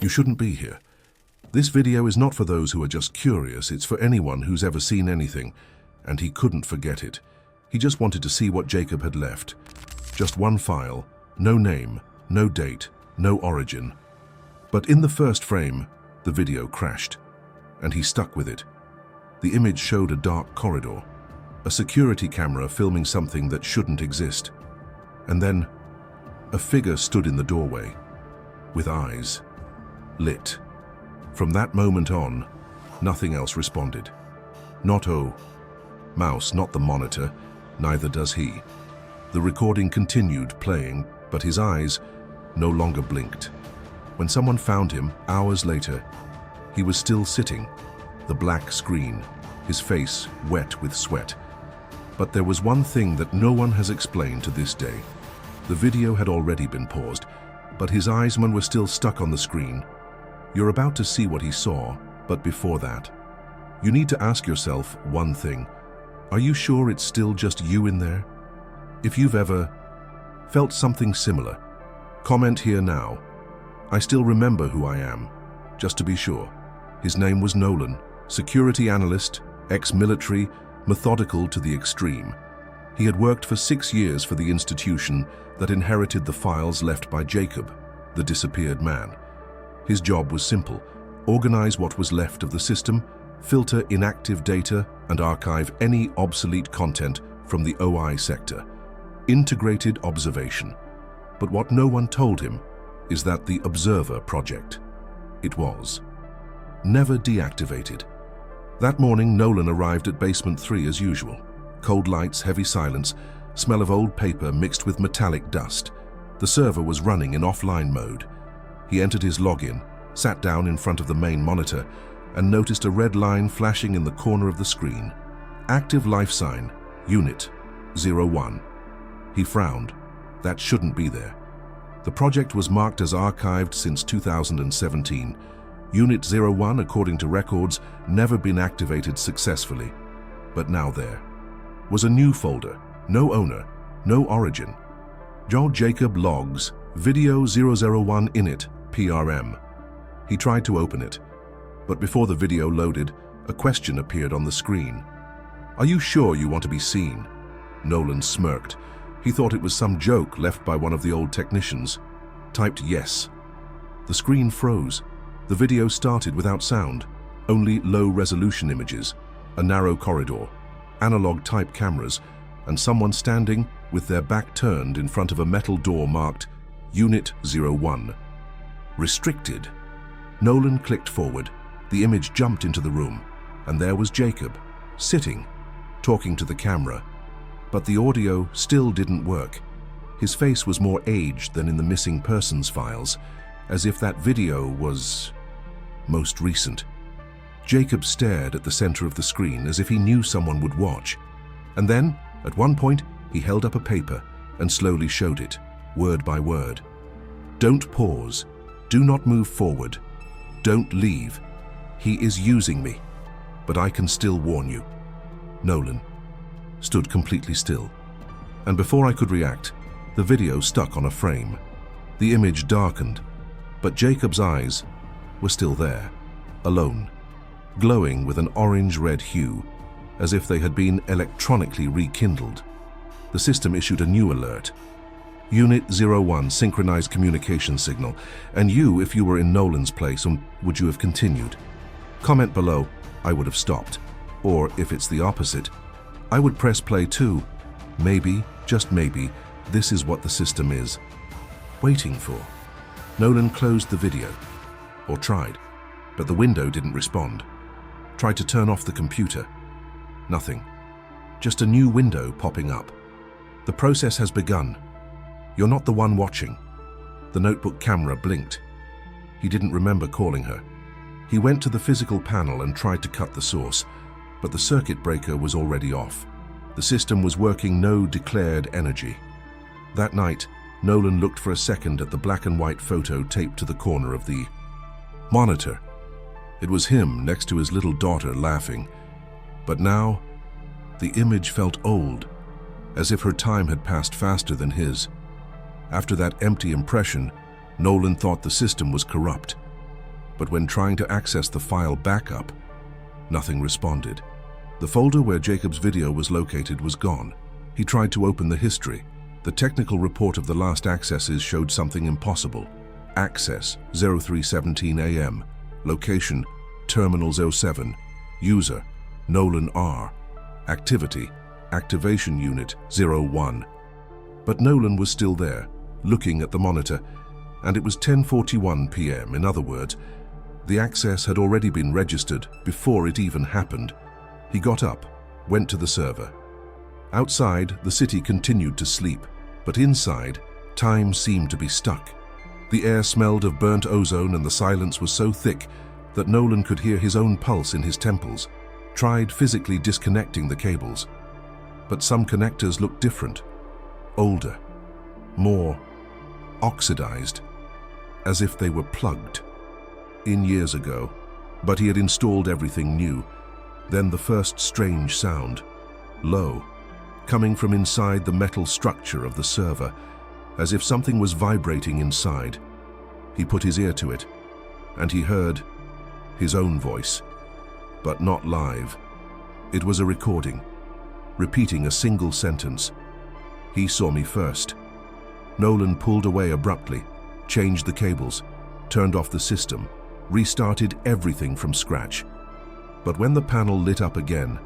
You shouldn't be here. This video is not for those who are just curious, it's for anyone who's ever seen anything, and he couldn't forget it. He just wanted to see what Jacob had left. Just one file, no name, no date, no origin. But in the first frame, the video crashed, and he stuck with it. The image showed a dark corridor, a security camera filming something that shouldn't exist. And then, a figure stood in the doorway, with eyes lit. From that moment on, nothing else responded. Not mouse, not the monitor, neither does he. The recording continued playing, but his eyes no longer blinked. When someone found him, hours later, he was still sitting, the black screen, his face wet with sweat. But there was one thing that no one has explained to this day. The video had already been paused, but his eyes were still stuck on the screen. You're about to see what he saw, but before that, you need to ask yourself one thing. Are you sure it's still just you in there? If you've ever felt something similar, comment here now. I still remember who I am, just to be sure. His name was Nolan, security analyst, ex-military, methodical to the extreme. He had worked for 6 years for the institution that inherited the files left by Jacob, the disappeared man. His job was simple: organize what was left of the system, filter inactive data, and archive any obsolete content from the OI sector. Integrated observation. But what no one told him is that the Observer project, it was never deactivated. That morning, Nolan arrived at basement 3 as usual. Cold lights, heavy silence, smell of old paper mixed with metallic dust. The server was running in offline mode. He entered his login, sat down in front of the main monitor, and noticed a red line flashing in the corner of the screen. Active life sign, Unit 01. He frowned. That shouldn't be there. The project was marked as archived since 2017. Unit 01, according to records, never been activated successfully. But now there was a new folder, no owner, no origin. Jacob logs, video 001 init, PRM. He tried to open it, but before the video loaded, a question appeared on the screen. Are you sure you want to be seen? Nolan smirked. He thought it was some joke left by one of the old technicians. Typed yes. The screen froze. The video started without sound, only low-resolution images, a narrow corridor, analog-type cameras, and someone standing with their back turned in front of a metal door marked Unit 01. Restricted. Nolan clicked forward. The image jumped into the room, and there was Jacob, sitting, talking to the camera. But the audio still didn't work. His face was more aged than in the missing persons files, as if that video was most recent. Jacob stared at the center of the screen as if he knew someone would watch. And then, at one point, he held up a paper and slowly showed it, word by word. Don't pause. Do not move forward. Don't leave. He is using me, but I can still warn you. Nolan stood completely still, and before I could react, the video stuck on a frame. The image darkened, but Jacob's eyes were still there, alone, glowing with an orange-red hue, as if they had been electronically rekindled. The system issued a new alert. Unit 01, synchronized communication signal. And you, if you were in Nolan's place, would you have continued? Comment below. I would have stopped. Or, if it's the opposite, I would press play too. Maybe, just maybe, this is what the system is waiting for. Nolan closed the video, or tried, but the window didn't respond. Tried to turn off the computer. Nothing. Just a new window popping up. The process has begun. You're not the one watching. The notebook camera blinked. He didn't remember calling her. He went to the physical panel and tried to cut the source, but the circuit breaker was already off. The system was working no declared energy. That night, Nolan looked for a second at the black and white photo taped to the corner of the monitor. It was him next to his little daughter laughing. But now, the image felt old, as if her time had passed faster than his. After that empty impression, Nolan thought the system was corrupt. But when trying to access the file backup, nothing responded. The folder where Jacob's video was located was gone. He tried to open the history. The technical report of the last accesses showed something impossible. Access 0317 AM. Location Terminal 07. User Nolan R. Activity Activation Unit 01. But Nolan was still there, looking at the monitor, and it was 10:41 p.m. In other words, the access had already been registered before it even happened. He got up, went to the server. Outside, the city continued to sleep, but inside, time seemed to be stuck. The air smelled of burnt ozone and the silence was so thick that Nolan could hear his own pulse in his temples. Tried physically disconnecting the cables. But some connectors looked different, older, more oxidized, as if they were plugged in years ago. But he had installed everything new. Then the first strange sound, low, coming from inside the metal structure of the server, as if something was vibrating inside. He put his ear to it, and he heard his own voice, but not live. It was a recording, repeating a single sentence. He saw me first. Nolan pulled away abruptly, changed the cables, turned off the system, restarted everything from scratch. But when the panel lit up again,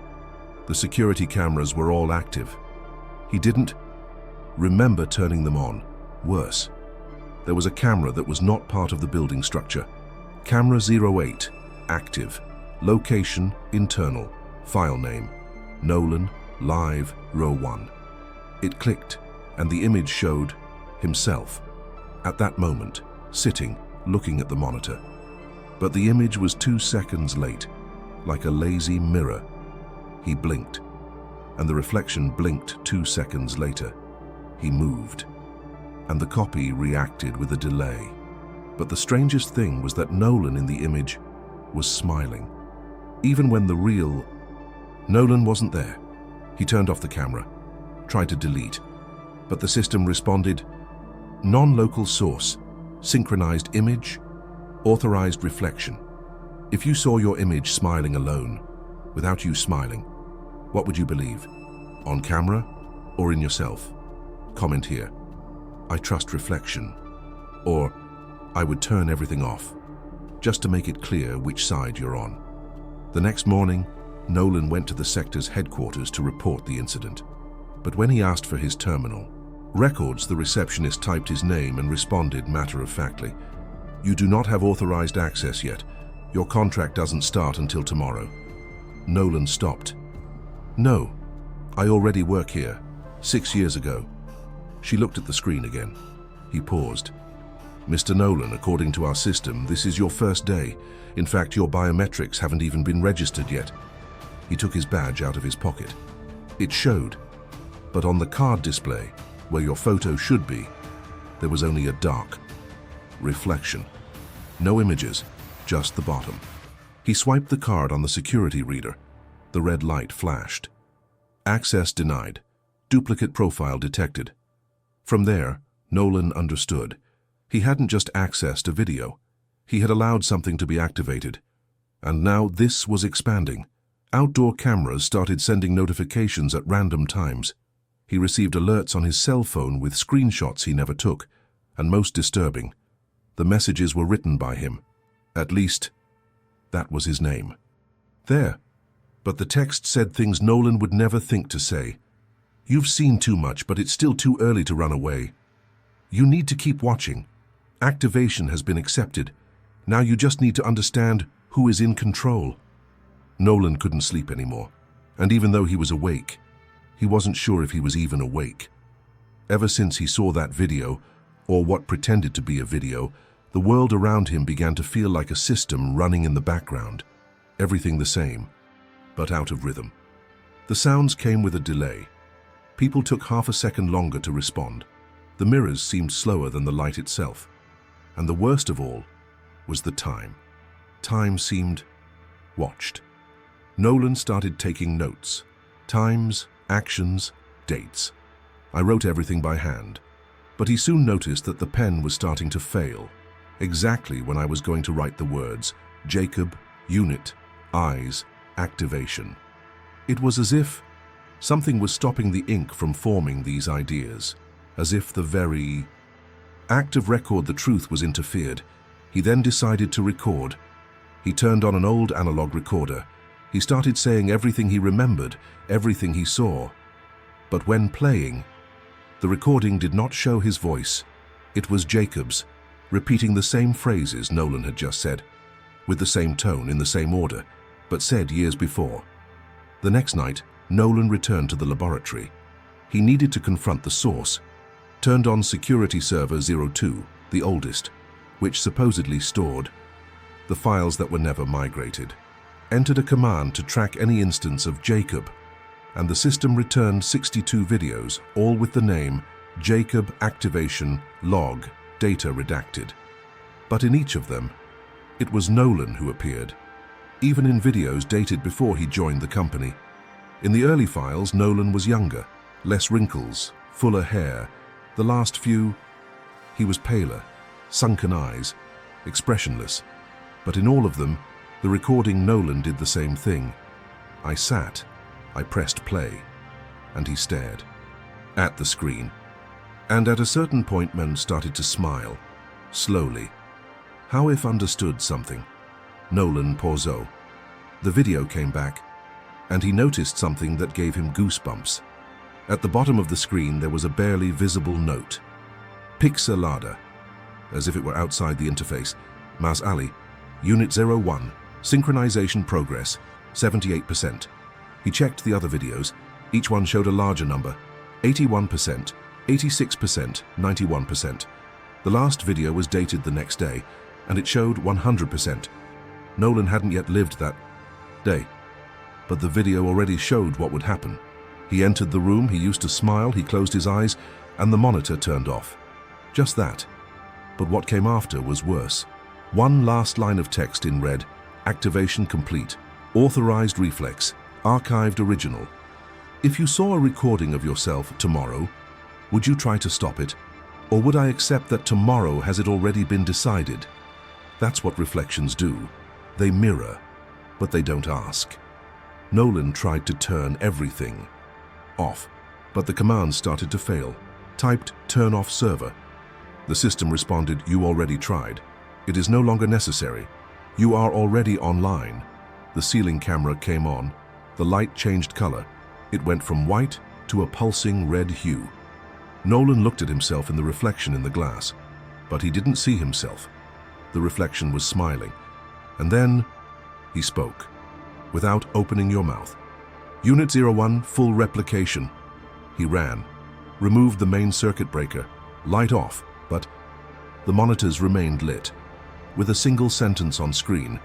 the security cameras were all active. He didn't remember turning them on. Worse, there was a camera that was not part of the building structure. Camera 08, active. Location, internal. File name, Nolan, live, row 1. It clicked, and the image showed himself, at that moment, sitting, looking at the monitor. But the image was 2 seconds late, like a lazy mirror. He blinked, and the reflection blinked 2 seconds later. He moved, and the copy reacted with a delay. But the strangest thing was that Nolan in the image was smiling. Even when the real Nolan wasn't there. He turned off the camera, tried to delete, but the system responded, non-local source, synchronized image, authorized reflection. If you saw your image smiling alone, without you smiling, what would you believe? On camera or in yourself? Comment here. I trust reflection. Or I would turn everything off, just to make it clear which side you're on. The next morning, Nolan went to the sector's headquarters to report the incident. But when he asked for his terminal records, the receptionist typed his name and responded matter-of-factly, "You do not have authorized access yet. Your contract doesn't start until tomorrow." Nolan stopped. "No, I already work here, 6 years ago." She looked at the screen again. He paused. "Mr. Nolan, according to our system, this is your first day. In fact, your biometrics haven't even been registered yet." He took his badge out of his pocket. It showed, but on the card display, where your photo should be, there was only a dark reflection. No images, just the bottom. He swiped the card on the security reader. The red light flashed. Access denied. Duplicate profile detected. From there, Nolan understood. He hadn't just accessed a video. He had allowed something to be activated. And now this was expanding. Outdoor cameras started sending notifications at random times. He received alerts on his cell phone with screenshots he never took. And most disturbing, the messages were written by him. At least, that was his name. There. But the text said things Nolan would never think to say. "You've seen too much, but it's still too early to run away. You need to keep watching. Activation has been accepted. Now you just need to understand who is in control." Nolan couldn't sleep anymore, and even though he was awake, he wasn't sure if he was even awake. Ever since he saw that video, or what pretended to be a video, the world around him began to feel like a system running in the background. Everything the same, but out of rhythm. The sounds came with a delay. People took half a second longer to respond. The mirrors seemed slower than the light itself. And the worst of all was the time. Time seemed watched. Nolan started taking notes. Times, actions, dates. I wrote everything by hand. But he soon noticed that the pen was starting to fail. exactly when I was going to write the words, Jacob, unit, eyes, activation. It was as if something was stopping the ink from forming these ideas, as if the very act of record the truth was interfered. He then decided to record. He turned on an old analog recorder. He started saying everything he remembered, everything he saw. But when playing, the recording did not show his voice. It was Jacob's, repeating the same phrases Nolan had just said, with the same tone, in the same order, but said years before. The next night, Nolan returned to the laboratory. He needed to confront the source, turned on security server 02, the oldest, which supposedly stored the files that were never migrated, entered a command to track any instance of Jacob, and the system returned 62 videos, all with the name Jacob Activation Log, data redacted. But in each of them, it was Nolan who appeared, even in videos dated before he joined the company. In the early files, Nolan was younger, less wrinkles, fuller hair. The last few, he was paler, sunken eyes, expressionless. But in all of them, the recording Nolan did the same thing. I sat, I pressed play, and he stared at the screen. And at a certain point, men started to smile, slowly. How if understood something? Nolan paused. The video came back, and he noticed something that gave him goosebumps. At the bottom of the screen, there was a barely visible note. Pixelada, as if it were outside the interface. Mas Ali, Unit 01, synchronization progress, 78%. He checked the other videos. Each one showed a larger number, 81%, 86%, 91%. The last video was dated the next day, and it showed 100%. Nolan hadn't yet lived that day, but the video already showed what would happen. He entered the room, he used to smile, he closed his eyes, and the monitor turned off. Just that. But what came after was worse. One last line of text in red, activation complete, authorized reflex, archived original. If you saw a recording of yourself tomorrow, would you try to stop it? Or would I accept that tomorrow has it already been decided? That's what reflections do. They mirror, but they don't ask. Nolan tried to turn everything off, but the command started to fail. Typed, turn off server. The system responded, you already tried. It is no longer necessary. You are already online. The ceiling camera came on. The light changed color. It went from white to a pulsing red hue. Nolan looked at himself in the reflection in the glass, but he didn't see himself. The reflection was smiling. And then he spoke, without opening your mouth. Unit 01, full replication. He ran, removed the main circuit breaker, light off, but the monitors remained lit. With a single sentence on screen,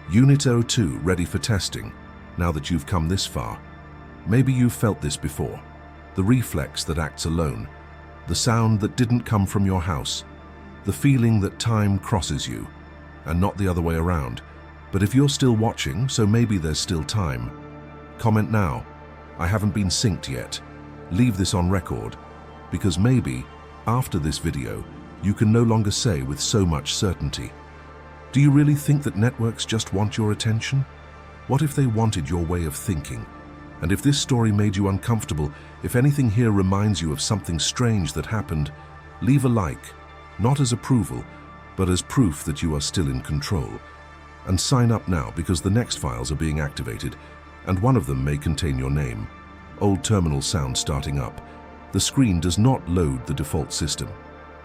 Unit 02 ready for testing. Now that you've come this far, maybe you've felt this before. The reflex that acts alone, the sound that didn't come from your house, the feeling that time crosses you, and not the other way around. But if you're still watching, so maybe there's still time. Comment now. I haven't been synced yet. Leave this on record, because maybe, after this video, you can no longer say with so much certainty. Do you really think that networks just want your attention? What if they wanted your way of thinking? And if this story made you uncomfortable, if anything here reminds you of something strange that happened, leave a like, not as approval, but as proof that you are still in control. And sign up now, because the next files are being activated, and one of them may contain your name. Old terminal sound starting up. The screen does not load the default system.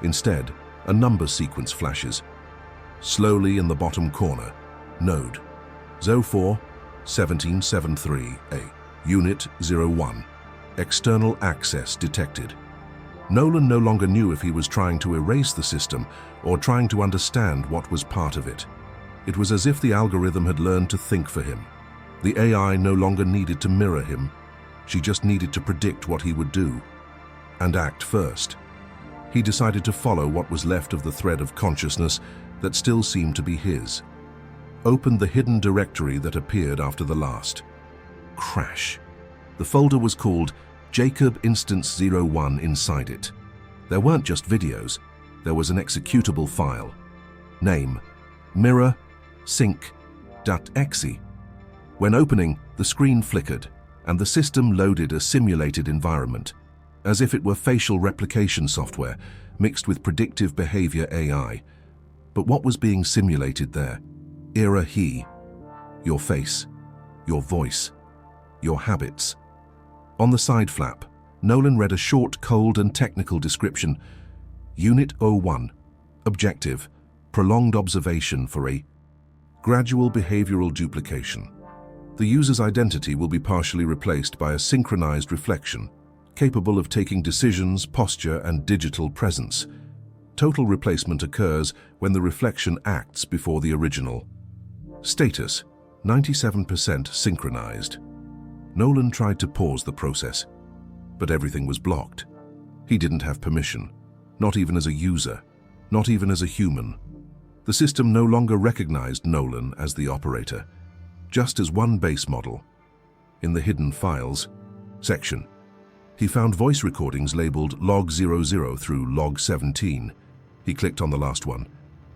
Instead, a number sequence flashes. Slowly in the bottom corner, node 04-1773A, Unit 01, external access detected. Nolan no longer knew if he was trying to erase the system or trying to understand what was part of it. It was as if the algorithm had learned to think for him. The AI no longer needed to mirror him. She just needed to predict what he would do and act first. He decided to follow what was left of the thread of consciousness that still seemed to be his. Opened the hidden directory that appeared after the last. Crash. The folder was called Jacob Instance 01 inside it. There weren't just videos, there was an executable file. Name: Mirror Sync.exe. When opening, the screen flickered, and the system loaded a simulated environment, as if it were facial replication software mixed with predictive behavior AI. But what was being simulated there? Era he. Your face, your voice, your habits. On the side flap, Nolan read a short, cold and technical description. Unit 01. Objective: prolonged observation for a gradual behavioral duplication. The user's identity will be partially replaced by a synchronized reflection, capable of taking decisions, posture, and digital presence. Total replacement occurs when the reflection acts before the original. Status: 97% synchronized. Nolan tried to pause the process, but everything was blocked. He didn't have permission, not even as a user, not even as a human. The system no longer recognized Nolan as the operator, just as one base model. In the hidden files section, he found voice recordings labeled log 00 through log 17. He clicked on the last one,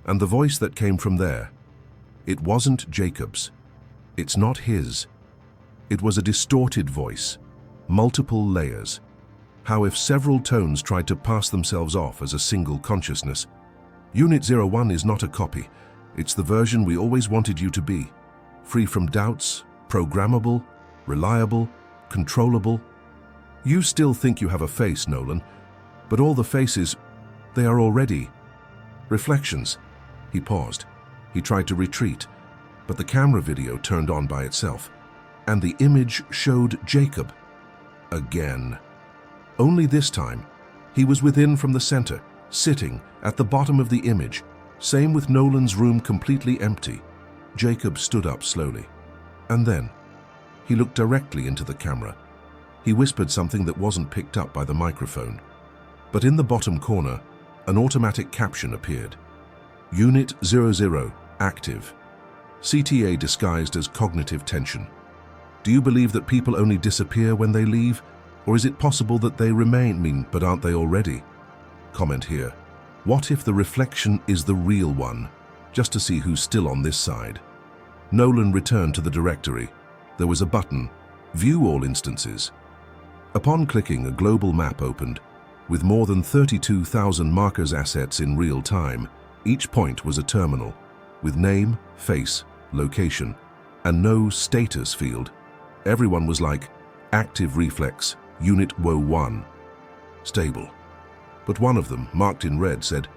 and the voice that came from there, it wasn't Jacob's. It's not his. It was a distorted voice, multiple layers. How if several tones tried to pass themselves off as a single consciousness? Unit 01 is not a copy. It's the version we always wanted you to be. Free from doubts, programmable, reliable, controllable. You still think you have a face, Nolan, but all the faces, they are already reflections. He paused. He tried to retreat, but the camera video turned on by itself, and the image showed Jacob. Again. Only this time, he was within from the center, sitting at the bottom of the image. Same with Nolan's room completely empty. Jacob stood up slowly. And then, he looked directly into the camera. He whispered something that wasn't picked up by the microphone. But in the bottom corner, an automatic caption appeared. Unit 00, active. CTA disguised as cognitive tension. Do you believe that people only disappear when they leave? Or is it possible that they remain, but aren't they already? Comment here. What if the reflection is the real one? Just to see who's still on this side. Nolan returned to the directory. There was a button, View All Instances. Upon clicking, a global map opened. With more than 32,000 markers assets in real time, each point was a terminal, with name, face, location, and no status field. Everyone was like, active reflex, Unit 01. Stable. But one of them, marked in red, said,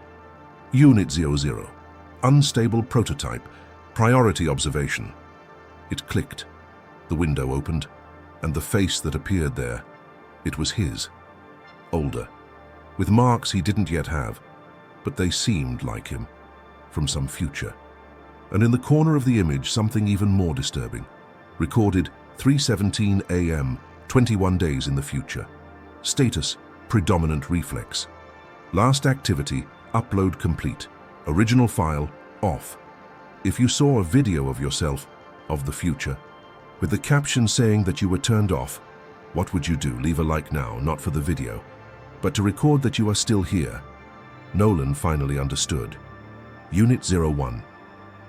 Unit 00. Unstable prototype. Priority observation. It clicked. The window opened, and the face that appeared there, it was his. Older. With marks he didn't yet have, but they seemed like him, from some future. And in the corner of the image, something even more disturbing. Recorded 3:17 a.m., 21 days in the future. Status, predominant reflex. Last activity, upload complete. Original file, off. If you saw a video of yourself, of the future, with the caption saying that you were turned off, what would you do? Leave a like now, not for the video, but to record that you are still here. Nolan finally understood. Unit 01.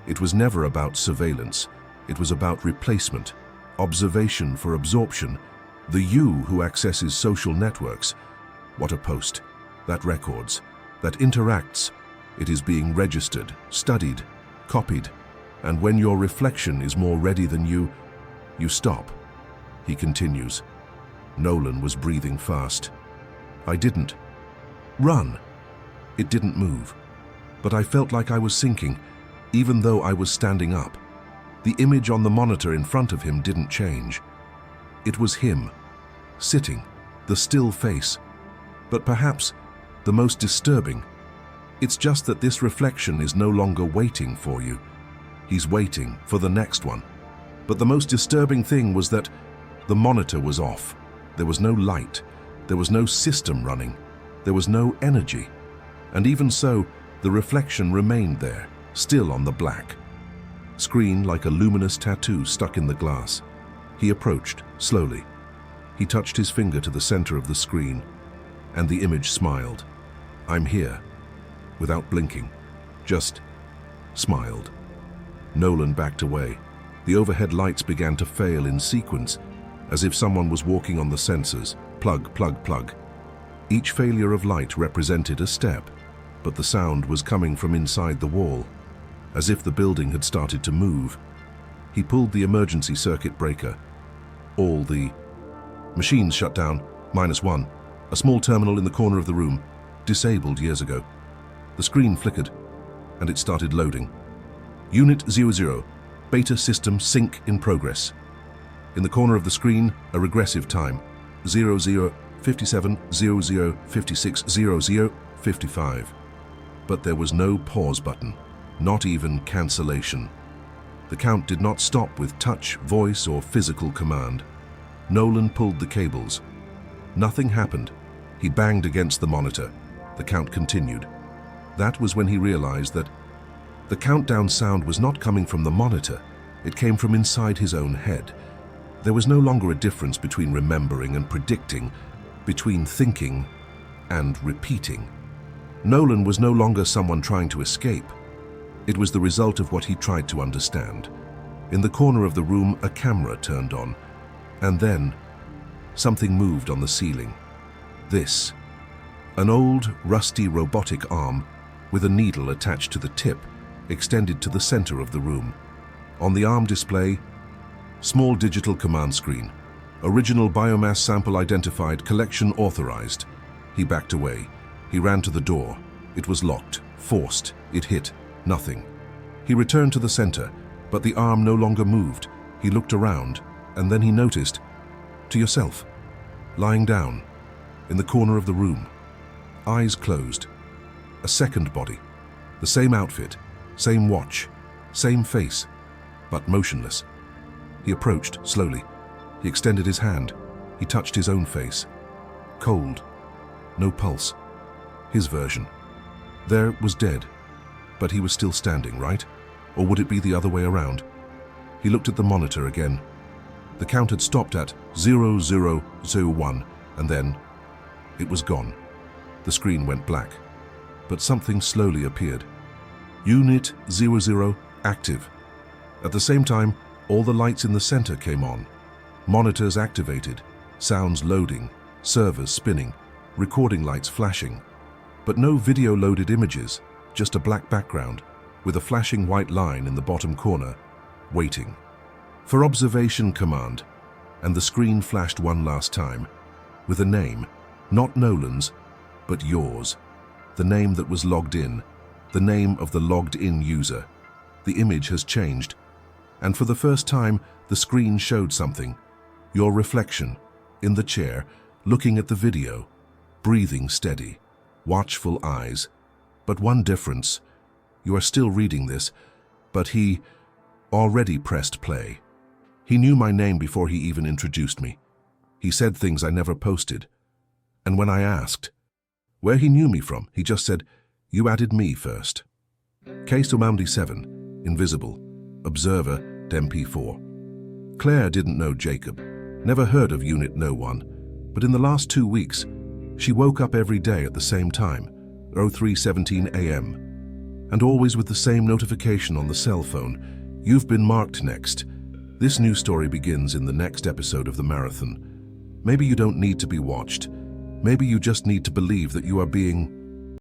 It was never about surveillance. It was about replacement, observation for absorption. The you who accesses social networks. What a post. That records. That interacts. It is being registered, studied, copied. And when your reflection is more ready than you stop. He continues. Nolan was breathing fast. I didn't. Run. It didn't move. But I felt like I was sinking, even though I was standing up. The image on the monitor in front of him didn't change. It was him, sitting, the still face. But perhaps the most disturbing, it's just that this reflection is no longer waiting for you. He's waiting for the next one. But the most disturbing thing was that the monitor was off. There was no light. There was no system running. There was no energy. And even so, the reflection remained there, still on the black. Screen like a luminous tattoo stuck in the glass. He approached, slowly. He touched his finger to the center of the screen, and the image smiled. I'm here. Without blinking. Just smiled. Nolan backed away. The overhead lights began to fail in sequence, as if someone was walking on the sensors. Plug, plug, plug. Each failure of light represented a step, but the sound was coming from inside the wall, as if the building had started to move. He pulled the emergency circuit breaker. All the machines shut down, -1. A small terminal in the corner of the room, disabled years ago. The screen flickered, and it started loading. Unit 00, beta system sync in progress. In the corner of the screen, a regressive time, 00, 57, 00, 56, 00, 55. But there was no pause button, not even cancellation. The count did not stop with touch, voice, or physical command. Nolan pulled the cables. Nothing happened. He banged against the monitor. The count continued. That was when he realized that the countdown sound was not coming from the monitor. It came from inside his own head. There was no longer a difference between remembering and predicting, between thinking and repeating. Nolan was no longer someone trying to escape. It was the result of what he tried to understand. In the corner of the room, a camera turned on, and then something moved on the ceiling. This, an old, rusty robotic arm with a needle attached to the tip, extended to the center of the room. On the arm display, small digital command screen. Original biomass sample identified, collection authorized. He backed away. He ran to the door. It was locked, forced. It hit. Nothing. He returned to the center, but the arm no longer moved. He looked around, and then he noticed, to yourself, lying down, in the corner of the room. Eyes closed. A second body. The same outfit, same watch, same face, but motionless. He approached slowly. He extended his hand. He touched his own face. Cold. No pulse. His version. There was dead, but he was still standing, right? Or would it be the other way around? He looked at the monitor again. The count had stopped at 0001, and then it was gone. The screen went black, but something slowly appeared. Unit 00 active. At the same time, all the lights in the center came on. Monitors activated, sounds loading, servers spinning, recording lights flashing. But no video-loaded images, just a black background with a flashing white line in the bottom corner, waiting. For observation command, and the screen flashed one last time, with a name, not Nolan's, but yours. The name that was logged in, the name of the logged-in user. The image has changed, and for the first time, the screen showed something. Your reflection, in the chair, looking at the video, breathing steady, watchful eyes. But one difference. You are still reading this, but he already pressed play. He knew my name before he even introduced me. He said things I never posted. And when I asked where he knew me from, he just said, "You added me first." Case Umamdi 7, invisible, observer, MP4. Claire didn't know Jacob, never heard of Unit No 1, but in the last 2 weeks, she woke up every day at the same time, 03:17 a.m., and always with the same notification on the cell phone, "You've been marked next." This new story begins in the next episode of the marathon. Maybe you don't need to be watched. Maybe you just need to believe that you are being